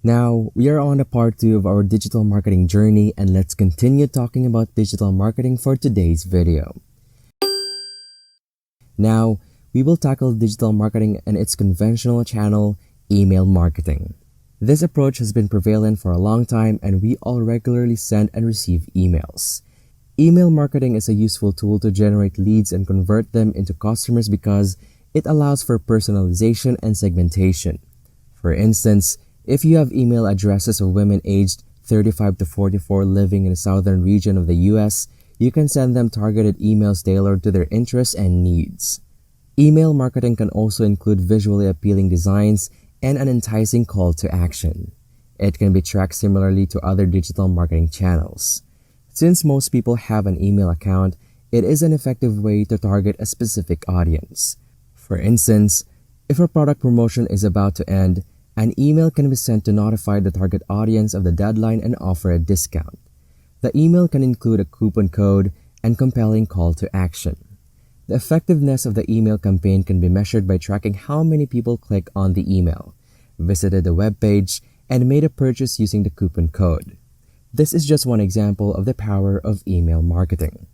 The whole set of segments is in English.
Now, we are on the part 2 of our digital marketing journey, and let's continue talking about digital marketing for today's video. Now, we will tackle digital marketing and its conventional channel, email marketing. This approach has been prevalent for a long time, and we all regularly send and receive emails. Email marketing is a useful tool to generate leads and convert them into customers because it allows for personalization and segmentation. For instance, if you have email addresses of women aged 35 to 44 living in the southern region of the US, you can send them targeted emails tailored to their interests and needs. Email marketing can also include visually appealing designs and an enticing call to action. It can be tracked similarly to other digital marketing channels. Since most people have an email account, it is an effective way to target a specific audience. For instance, if a product promotion is about to end, an email can be sent to notify the target audience of the deadline and offer a discount. The email can include a coupon code and compelling call to action. The effectiveness of the email campaign can be measured by tracking how many people click on the email, visited the web page, and made a purchase using the coupon code. This is just one example of the power of email marketing.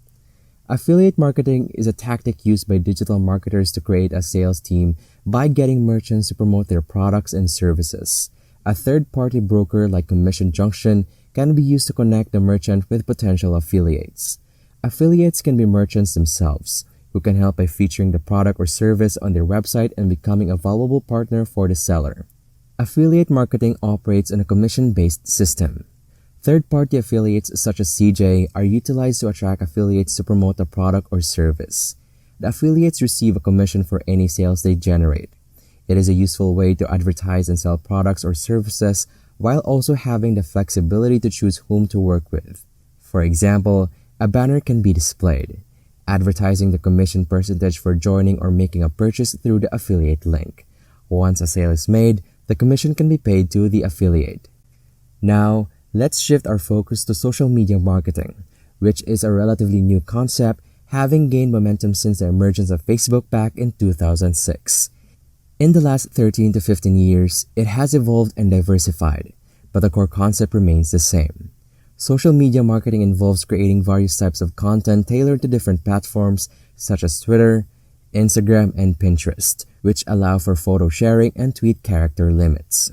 Affiliate marketing is a tactic used by digital marketers to create a sales team by getting merchants to promote their products and services. A third-party broker like Commission Junction can be used to connect the merchant with potential affiliates. Affiliates can be merchants themselves, who can help by featuring the product or service on their website and becoming a valuable partner for the seller. Affiliate marketing operates in a commission-based system. Third-party affiliates such as CJ are utilized to attract affiliates to promote a product or service. The affiliates receive a commission for any sales they generate. It is a useful way to advertise and sell products or services while also having the flexibility to choose whom to work with. For example, a banner can be displayed, advertising the commission percentage for joining or making a purchase through the affiliate link. Once a sale is made, the commission can be paid to the affiliate. Now, let's shift our focus to social media marketing, which is a relatively new concept, having gained momentum since the emergence of Facebook back in 2006. In the last 13 to 15 years, it has evolved and diversified, but the core concept remains the same. Social media marketing involves creating various types of content tailored to different platforms such as Twitter, Instagram, and Pinterest, which allow for photo sharing and tweet character limits.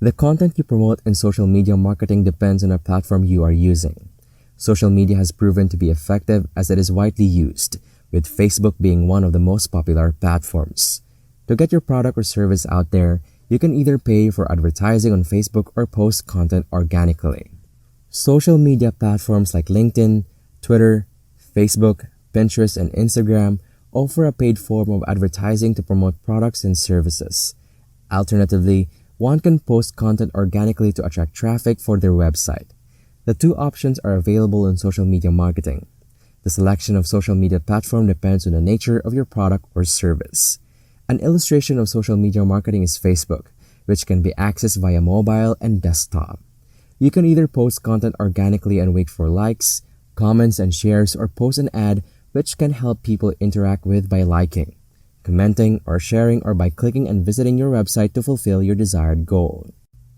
The content you promote in social media marketing depends on the platform you are using. Social media has proven to be effective as it is widely used, with Facebook being one of the most popular platforms. To get your product or service out there, you can either pay for advertising on Facebook or post content organically. Social media platforms like LinkedIn, Twitter, Facebook, Pinterest, and Instagram offer a paid form of advertising to promote products and services. Alternatively, one can post content organically to attract traffic for their website. The two options are available in social media marketing. The selection of social media platform depends on the nature of your product or service. An illustration of social media marketing is Facebook, which can be accessed via mobile and desktop. You can either post content organically and wait for likes, comments, and shares, or post an ad which can help people interact with by liking, commenting, or sharing, or by clicking and visiting your website to fulfill your desired goal.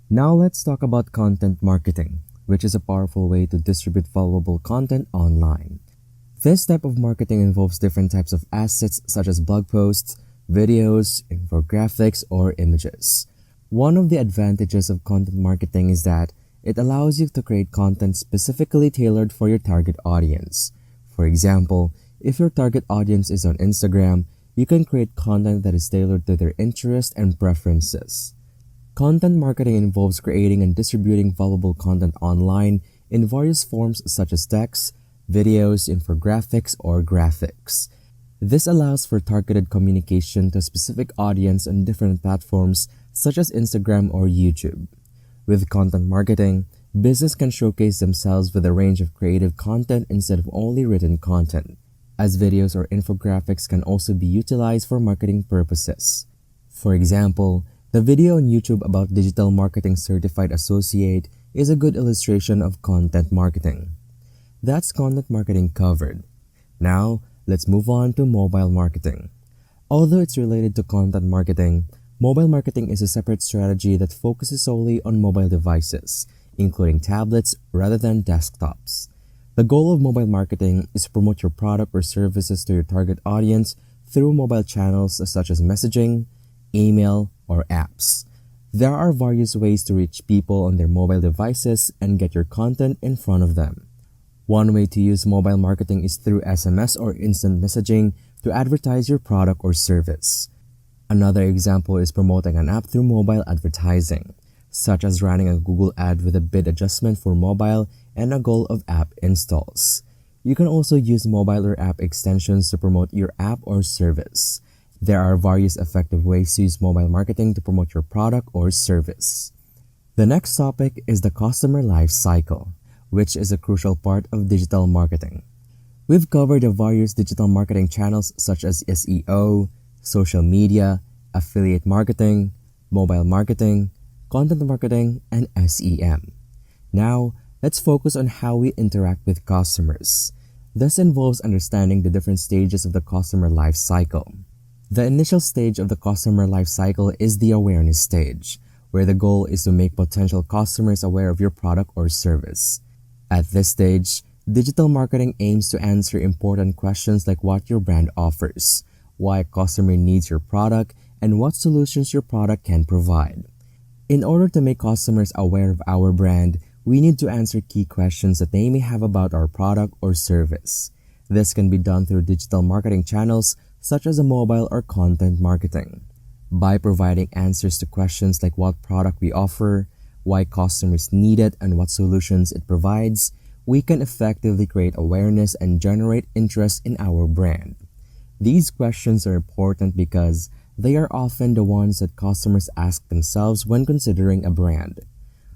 Now let's talk about content marketing, which is a powerful way to distribute valuable content online. This type of marketing involves different types of assets such as blog posts, videos, infographics, or images. One of the advantages of content marketing is that it allows you to create content specifically tailored for your target audience. For example, if your target audience is on Instagram, you can create content that is tailored to their interests and preferences. Content marketing involves creating and distributing valuable content online in various forms such as text, videos, infographics, or graphics. This allows for targeted communication to a specific audience on different platforms such as Instagram or YouTube. With content marketing, business can showcase themselves with a range of creative content instead of only written content, as videos or infographics can also be utilized for marketing purposes. For example, the video on YouTube about Digital Marketing Certified Associate is a good illustration of content marketing. That's content marketing covered. Now, let's move on to mobile marketing. Although it's related to content marketing, Mobile marketing is a separate strategy that focuses solely on mobile devices, including tablets rather than desktops. The goal of mobile marketing is to promote your product or services to your target audience through mobile channels such as messaging, email, or apps. There are various ways to reach people on their mobile devices and get your content in front of them. One way to use mobile marketing is through SMS or instant messaging to advertise your product or service. Another example is promoting an app through mobile advertising, such as running a Google ad with a bid adjustment for mobile and a goal of app installs. You can also use mobile or app extensions to promote your app or service. There are various effective ways to use mobile marketing to promote your product or service. The next topic is the customer life cycle, which is a crucial part of digital marketing. We've covered the various digital marketing channels such as SEO, social media, affiliate marketing, mobile marketing, content marketing, and SEM. Now, let's focus on how we interact with customers. This involves understanding the different stages of the customer life cycle. The initial stage of the customer life cycle is the awareness stage, where the goal is to make potential customers aware of your product or service. At this stage, digital marketing aims to answer important questions like what your brand offers, why a customer needs your product, and what solutions your product can provide. In order to make customers aware of our brand, we need to answer key questions that they may have about our product or service. This can be done through digital marketing channels such as mobile or content marketing. By providing answers to questions like what product we offer, why customers need it, and what solutions it provides, we can effectively create awareness and generate interest in our brand. These questions are important because they are often the ones that customers ask themselves when considering a brand.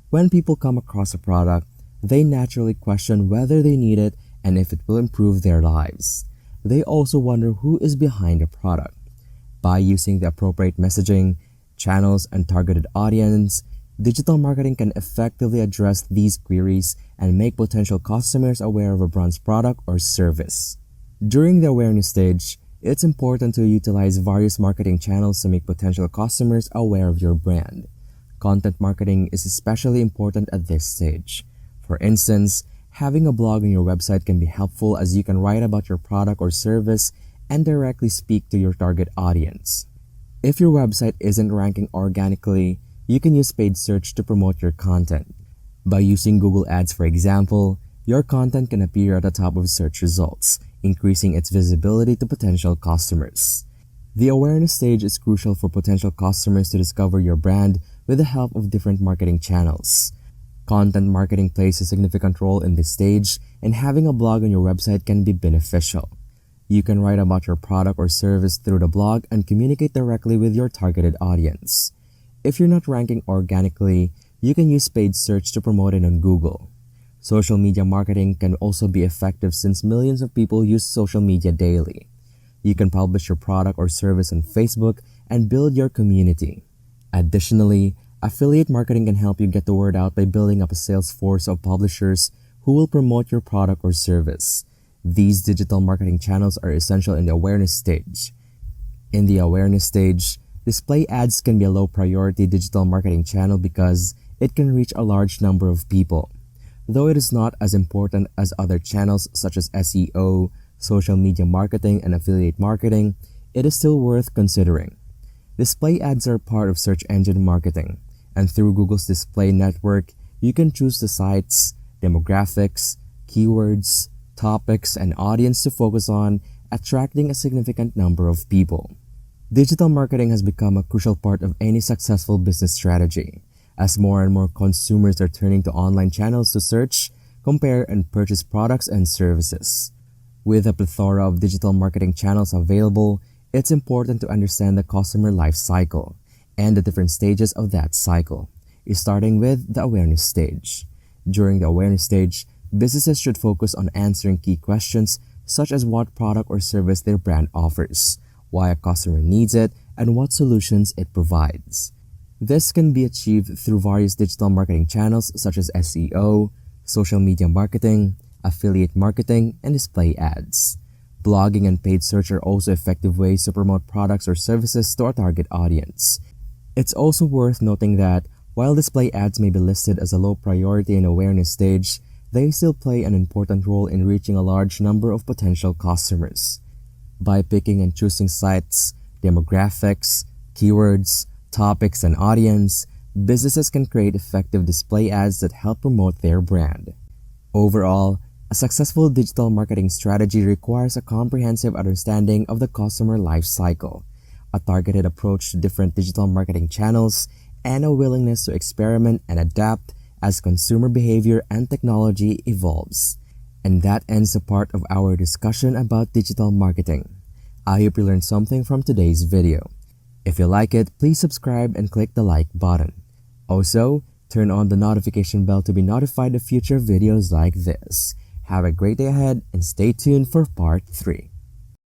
When people come across a product, they naturally question whether they need it and if it will improve their lives. They also wonder who is behind the product. By using the appropriate messaging, channels, and targeted audience, digital marketing can effectively address these queries and make potential customers aware of a brand's product or service. During the awareness stage, it's important to utilize various marketing channels to make potential customers aware of your brand. Content marketing is especially important at this stage. For instance, having a blog on your website can be helpful as you can write about your product or service and directly speak to your target audience. If your website isn't ranking organically, you can use paid search to promote your content. By using Google Ads, for example, your content can appear at the top of search results, increasing its visibility to potential customers. The awareness stage is crucial for potential customers to discover your brand with the help of different marketing channels. Content marketing plays a significant role in this stage, and having a blog on your website can be beneficial. You can write about your product or service through the blog and communicate directly with your targeted audience. If you're not ranking organically, you can use paid search to promote it on Google. Social media marketing can also be effective since millions of people use social media daily. You can publish your product or service on Facebook and build your community. Additionally, affiliate marketing can help you get the word out by building up a sales force of publishers who will promote your product or service. These digital marketing channels are essential in the awareness stage. In the awareness stage, display ads can be a low-priority digital marketing channel because it can reach a large number of people. Though it is not as important as other channels such as SEO, social media marketing, and affiliate marketing, it is still worth considering. Display ads are part of search engine marketing, and through Google's display network, you can choose the sites, demographics, keywords, topics, and audience to focus on, attracting a significant number of people. Digital marketing has become a crucial part of any successful business strategy, as more and more consumers are turning to online channels to search, compare, and purchase products and services. With a plethora of digital marketing channels available, it's important to understand the customer life cycle and the different stages of that cycle, starting with the awareness stage. During the awareness stage, businesses should focus on answering key questions such as what product or service their brand offers, why a customer needs it, and what solutions it provides. This can be achieved through various digital marketing channels such as SEO, social media marketing, affiliate marketing, and display ads. Blogging and paid search are also effective ways to promote products or services to our target audience. It's also worth noting that while display ads may be listed as a low priority in awareness stage, they still play an important role in reaching a large number of potential customers. By picking and choosing sites, demographics, keywords, topics, and audience, businesses can create effective display ads that help promote their brand. Overall, a successful digital marketing strategy requires a comprehensive understanding of the customer life cycle, a targeted approach to different digital marketing channels, and a willingness to experiment and adapt as consumer behavior and technology evolves. And that ends the part of our discussion about digital marketing. I hope you learned something from today's video. If you like it, please subscribe and click the like button. Also, turn on the notification bell to be notified of future videos like this. Have a great day ahead and stay tuned for part 3.